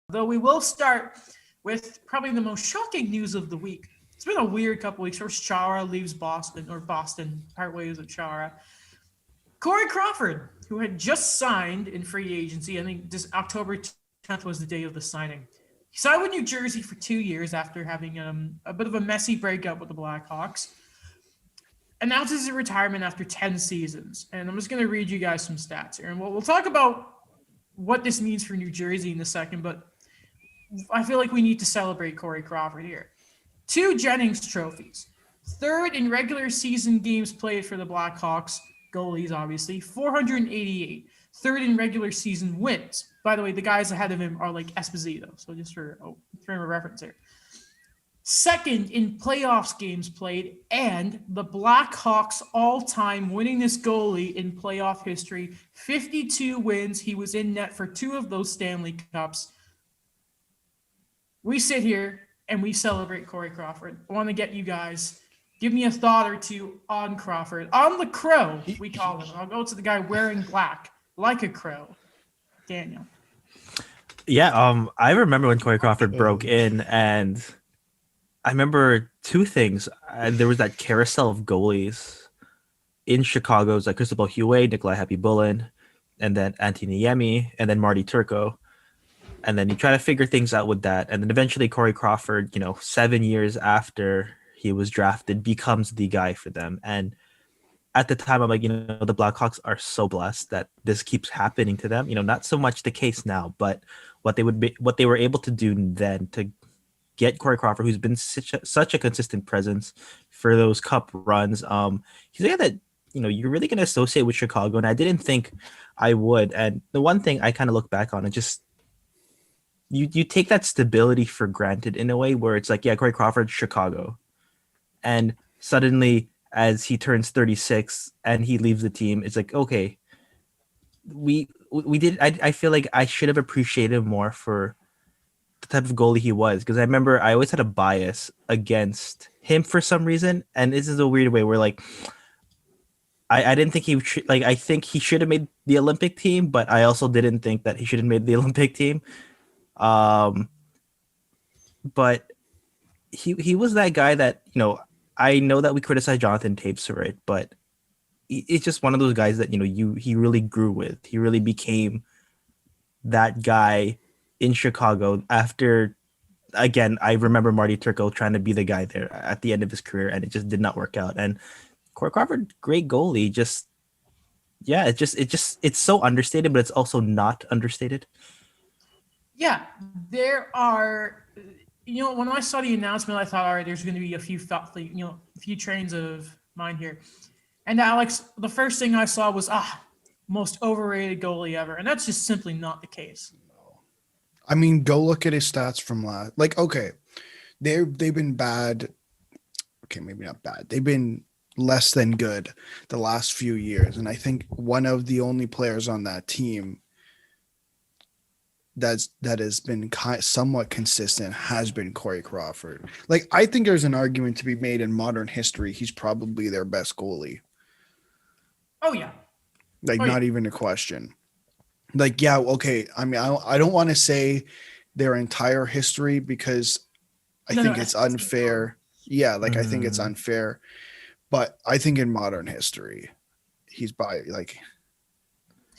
Though we will start with probably the most shocking news of the week. It's been a weird couple weeks. First, Chara leaves Boston, part ways with Chara. Corey Crawford, who had just signed in free agency, I think this October 10th was the day of the signing. He signed with New Jersey for 2 years after having a bit of a messy breakup with the Blackhawks. Announces his retirement after 10 seasons. And I'm just going to read you guys some stats here. And we'll talk about what this means for New Jersey in a second, but I feel like we need to celebrate Corey Crawford here. 2 Jennings trophies. 3rd in regular season games played for the Blackhawks, goalies obviously, 488. 3rd in regular season wins. By the way, the guys ahead of him are like Esposito, so just for frame of reference here. 2nd in playoffs games played, and the Blackhawks all-time winningest goalie in playoff history, 52 wins. He was in net for 2 of those Stanley Cups. We sit here and we celebrate Corey Crawford. I want to get you guys, give me a thought or two on Crawford. On the crow, we call him. I'll go to the guy wearing black, like a crow. Daniel. Yeah, I remember when Corey Crawford broke in, and I remember 2 things. There was that carousel of goalies in Chicago. It was like Cristobal Huet, Nikolai Happy-Bulin, and then Antti Niemi, and then Marty Turco. And then you try to figure things out with that. And then eventually Corey Crawford, 7 years after he was drafted, becomes the guy for them. And at the time, I'm like, the Blackhawks are so blessed that this keeps happening to them. Not so much the case now, but what they were able to do then to get Corey Crawford, who's been such a consistent presence for those cup runs. He's a guy that, you're really going to associate with Chicago. And I didn't think I would. And the one thing I kind of look back on and just, you take that stability for granted in a way where it's like, yeah, Corey Crawford, Chicago. And suddenly, as he turns 36 and he leaves the team, it's like, okay, we did. I feel like I should have appreciated him more for the type of goalie he was, because I remember I always had a bias against him for some reason, and this is a weird way where like I didn't think he should, I think he should have made the Olympic team, but I also didn't think that he should have made the Olympic team. But he was that guy that, I know that we criticize Jonathan Taves for it, but it's just one of those guys that, he really grew with. He really became that guy in Chicago after, again, I remember Marty Turco trying to be the guy there at the end of his career, and it just did not work out. And Corey Crawford, great goalie, it's so understated, but it's also not understated. Yeah, there are, when I saw the announcement, I thought, all right, there's going to be a few trains of mine here. And Alex, the first thing I saw was, most overrated goalie ever. And that's just simply not the case. I mean, go look at his stats from last. Okay, they've been bad. Okay, maybe not bad. They've been less than good the last few years. And I think one of the only players on that team that has been somewhat consistent has been Corey Crawford. I think there's an argument to be made in modern history. He's probably their best goalie. Oh, yeah. Not even a question. Yeah, okay. I mean, I don't want to say their entire history because I think it's unfair. Yeah, I think it's unfair. But I think in modern history, he's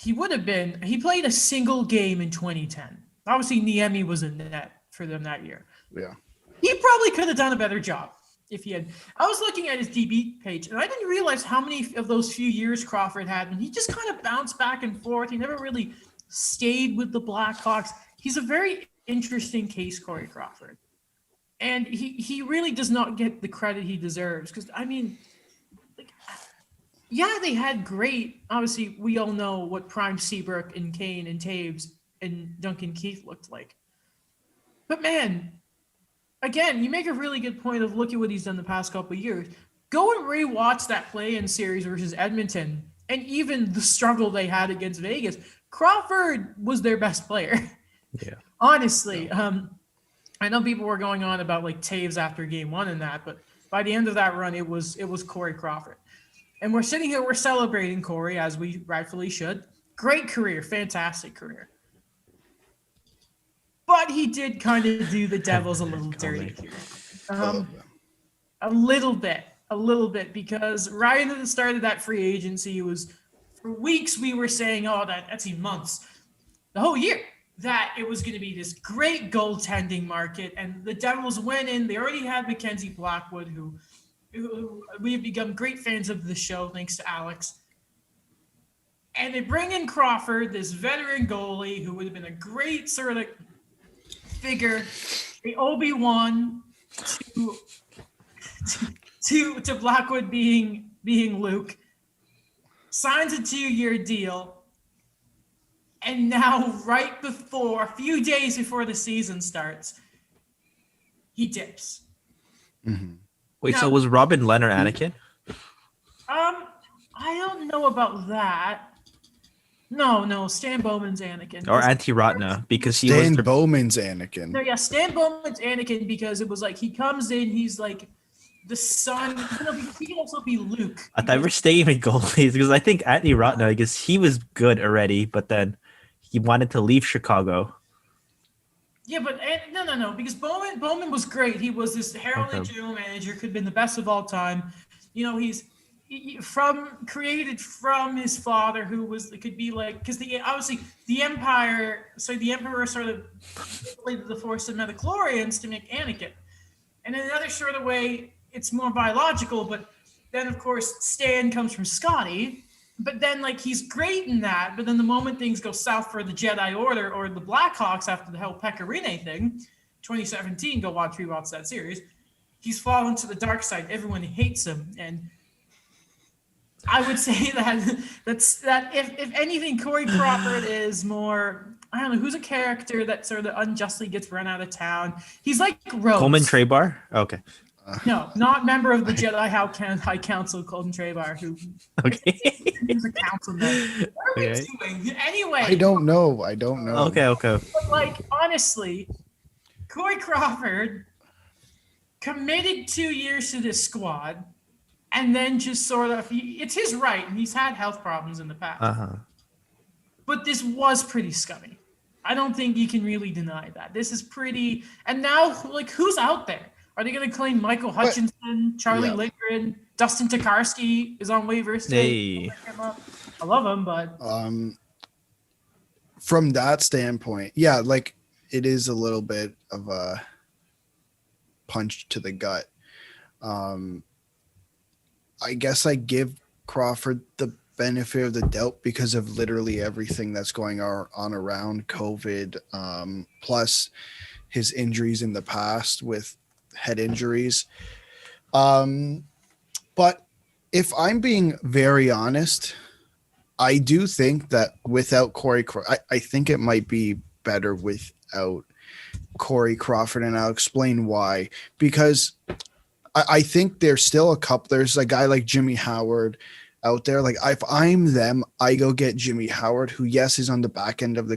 he would have been. He played a single game in 2010. Obviously, Niemi was in net for them that year. Yeah. He probably could have done a better job if he had. I was looking at his DB page, and I didn't realize how many of those few years Crawford had. And he just kind of bounced back and forth. He never really stayed with the Blackhawks. He's a very interesting case, Corey Crawford. And he really does not get the credit he deserves. Because, I mean, yeah, they had great. Obviously, we all know what prime Seabrook and Kane and Taves and Duncan Keith looked like. But man, again, you make a really good point of look at what he's done the past couple of years. Go and rewatch that play-in series versus Edmonton, and even the struggle they had against Vegas. Crawford was their best player. Yeah, honestly. I know people were going on about Taves after game 1 and that, but by the end of that run, it was Corey Crawford. And we're sitting here, we're celebrating Corey, as we rightfully should. Great career, fantastic career. But thought he did kind of do the Devils a little dirty here. A little bit, because right at the start of that free agency, it was for weeks we were saying, that's even months, the whole year, that it was going to be this great goaltending market, and the Devils went in. They already had Mackenzie Blackwood, who we have become great fans of the show thanks to Alex. And they bring in Crawford, this veteran goalie who would have been a great sort of figure, the Obi-Wan to Blackwood being Luke, signs a 2-year deal. And now, a few days before the season starts, he dips. Mm-hmm. Wait, so was Robin Leonard Anakin? I don't know about that. No, Stan Bowman's Anakin. Or Antti Raatna, because he Stan was Bowman's Anakin. No, yeah, Stan Bowman's Anakin, because it was like he comes in, he's like the son. He can also be Luke. I thought we were staying with goalies, because I think Antti Raatna, because he was good already, but then he wanted to leave Chicago. Yeah, but no, because Bowman was great. He was this heralded general manager, could have been the best of all time. He's created from his father, who could be like, because the Emperor sort of played the Force of Metachlorians to make Anakin. And in another sort of way, it's more biological, but then of course Stan comes from Scotty. But then, he's great in that. But then the moment things go south for the Jedi Order or the Blackhawks after the whole Pecorine thing, 2017, rewatch that series, he's fallen to the dark side. Everyone hates him. And I would say that if anything, Corey Crawford is more, I don't know, who's a character that sort of unjustly gets run out of town. He's like Rose. Coleman Trebar? Okay. No, not member of the Jedi High Council, Colton Trebar, who is a councilman. What are we doing? Anyway. I don't know. Okay. But honestly, Corey Crawford committed 2 years to this squad, and then just sort of, it's his right, and he's had health problems in the past. Uh-huh. But this was pretty scummy. I don't think you can really deny that. This is pretty, and now, who's out there? Are they going to claim Michael Hutchinson, Charlie Lindgren, Dustin Tokarski is on waivers? Hey. I love him, but from that standpoint, it is a little bit of a punch to the gut. I guess I give Crawford the benefit of the doubt because of literally everything that's going on around COVID, plus his injuries in the past with head injuries. But if I'm being very honest, I do think that without Corey, I think it might be better without Corey Crawford, and I'll explain why. Because I think there's a guy like Jimmy Howard out there. If I'm them, I go get Jimmy Howard, who is on the back end of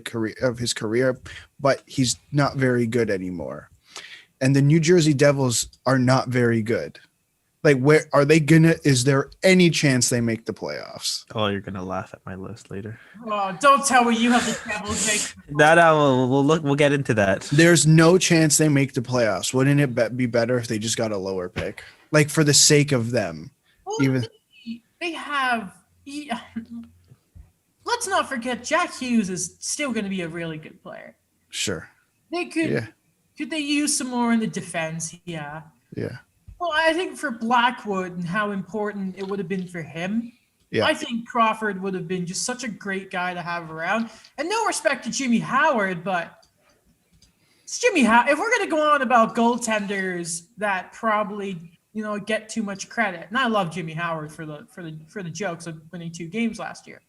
his career, but he's not very good anymore. And the New Jersey Devils are not very good. Where are they is there any chance they make the playoffs? Oh, you're gonna laugh at my list later. Oh, don't tell me you have the Devils make. We'll get into that. There's no chance they make the playoffs. Wouldn't it be better if they just got a lower pick? For the sake of them. Well, they have. Let's not forget, Jack Hughes is still going to be a really good player. Sure. They could. Yeah. Could they use some more in the defense? Yeah. Yeah. Well, I think for Blackwood and how important it would have been for him, I think Crawford would have been just such a great guy to have around. And no respect to Jimmy Howard, but it's Jimmy Howard. If we're going to go on about goaltenders that probably, get too much credit, and I love Jimmy Howard for the jokes of winning 2 games last year.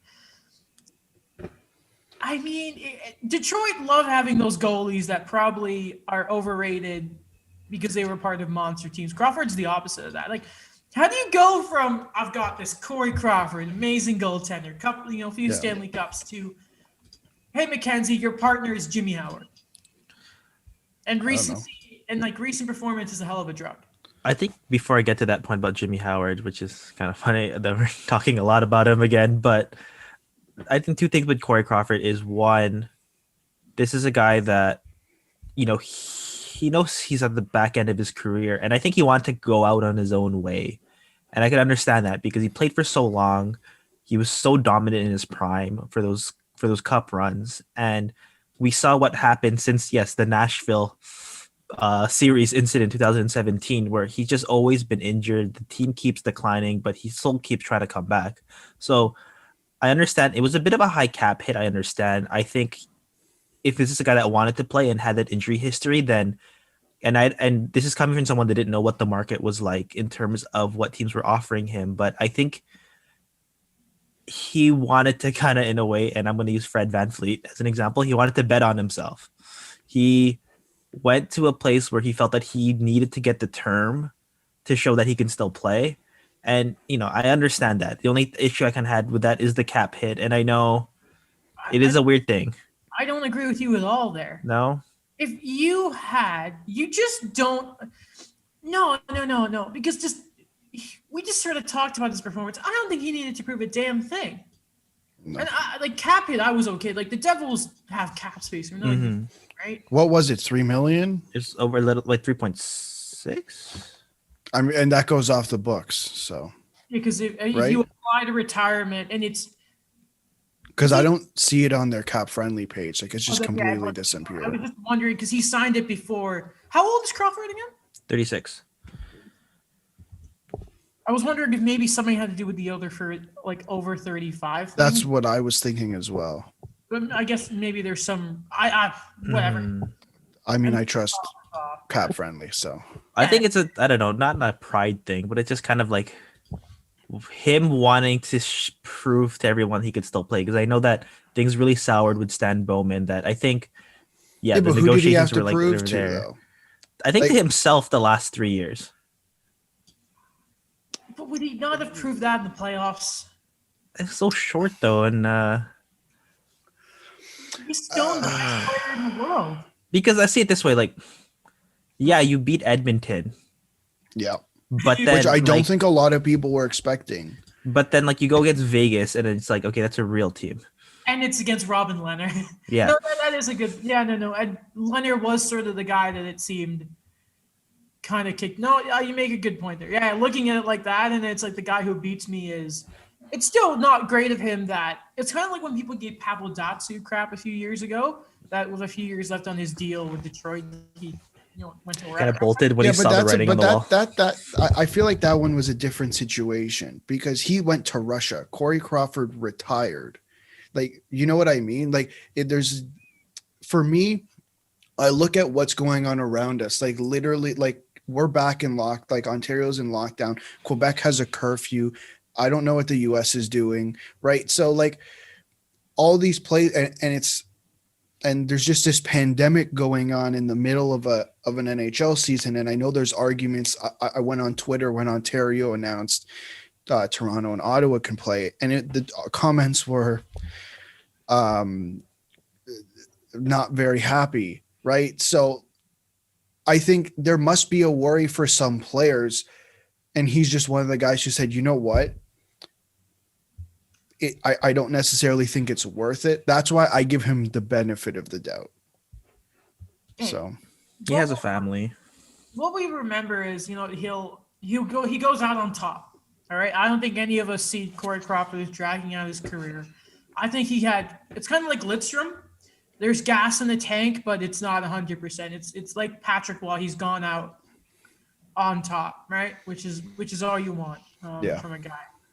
I mean, Detroit love having those goalies that probably are overrated because they were part of monster teams. Crawford's the opposite of that. How do you go from, I've got this Corey Crawford, amazing goaltender, few Stanley Cups, to, hey, Mackenzie, your partner is Jimmy Howard. And recent performance is a hell of a drug. I think before I get to that point about Jimmy Howard, which is kind of funny that we're talking a lot about him again, but I think 2 things with Corey Crawford is, one, this is a guy that he knows he's at the back end of his career, and I think he wanted to go out on his own way. And I could understand that because he played for so long. He was so dominant in his prime for those cup runs. And we saw what happened since, yes, the Nashville series incident 2017, where he's just always been injured. The team keeps declining, but he still keeps trying to come back. So I understand it was a bit of a high cap hit. I understand. I think if this is a guy that wanted to play and had that injury history, then and this is coming from someone that didn't know what the market was like in terms of what teams were offering him. But I think he wanted to kind of, in a way, and I'm going to use Fred VanVleet as an example, he wanted to bet on himself. He went to a place where he felt that he needed to get the term to show that he can still play. And, I understand that. The only issue I kind of had with that is the cap hit. And I know it is a weird thing. I don't agree with you at all there. No? If you just don't. No. Because we just sort of talked about this performance. I don't think he needed to prove a damn thing. No. And cap hit, I was okay. Like the Devils have cap space, right? What was it? 3 million? It's over a little, like 3.6. I mean, and that goes off the books. So because if you apply to retirement, and it's because I don't see it on their cap friendly page. Like it's just completely disappeared. I was just wondering because he signed it before. How old is Crawford again? 36. I was wondering if maybe something had to do with the other for like over 35. That's what I was thinking as well. But I guess maybe there's some. Whatever. I mean, I trust cap friendly, so I think it's I don't know, not a pride thing, but it's just kind of like him wanting to prove to everyone he could still play. Because I know that things really soured with Stan Bowman. That I think, the but who did he have negotiations were to like prove they were to, there. though? I think to himself the last 3 years. But would he not have proved that in the playoffs? It's so short though, and he's still the best player in the world. Because I see it this way, like, yeah, you beat Edmonton. Yeah. But then, which I don't think a lot of people were expecting. But then, like, you go against Vegas, and it's like, okay, that's a real team. And it's against Robin Leonard. Yeah. No, that is a good. Yeah, no. And Leonard was sort of the guy that it seemed kind of kicked. No, you make a good point there. Yeah, looking at it like that, and it's like the guy who beats me is. It's still not great of him that it's kind of like when people gave Pavel Datsyuk crap a few years ago. That was a few years left on his deal with Detroit. He went to kind of bolted when he saw the writing on the wall. I feel like that one was a different situation because he went to Russia. Corey Crawford retired. Like, you know what I mean? Like for me, I look at what's going on around us. Like literally, like we're back in like Ontario's in lockdown. Quebec has a curfew. I don't know what the US is doing. Right. So like all these plays and there's just this pandemic going on in the middle of an NHL season. And I know there's arguments. I went on Twitter when Ontario announced Toronto and Ottawa can play. And the comments were not very happy. Right. So I think there must be a worry for some players. And he's just one of the guys who said, you know what? I don't necessarily think it's worth it. That's why I give him the benefit of the doubt. So he has a family. What we remember is, he goes out on top. All right. I don't think any of us see Corey Crawford as dragging out his career. I think it's kind of like Lidstrom. There's gas in the tank, but it's not 100%. It's like Patrick Waugh. He's gone out on top, right? Which is all you want from a guy.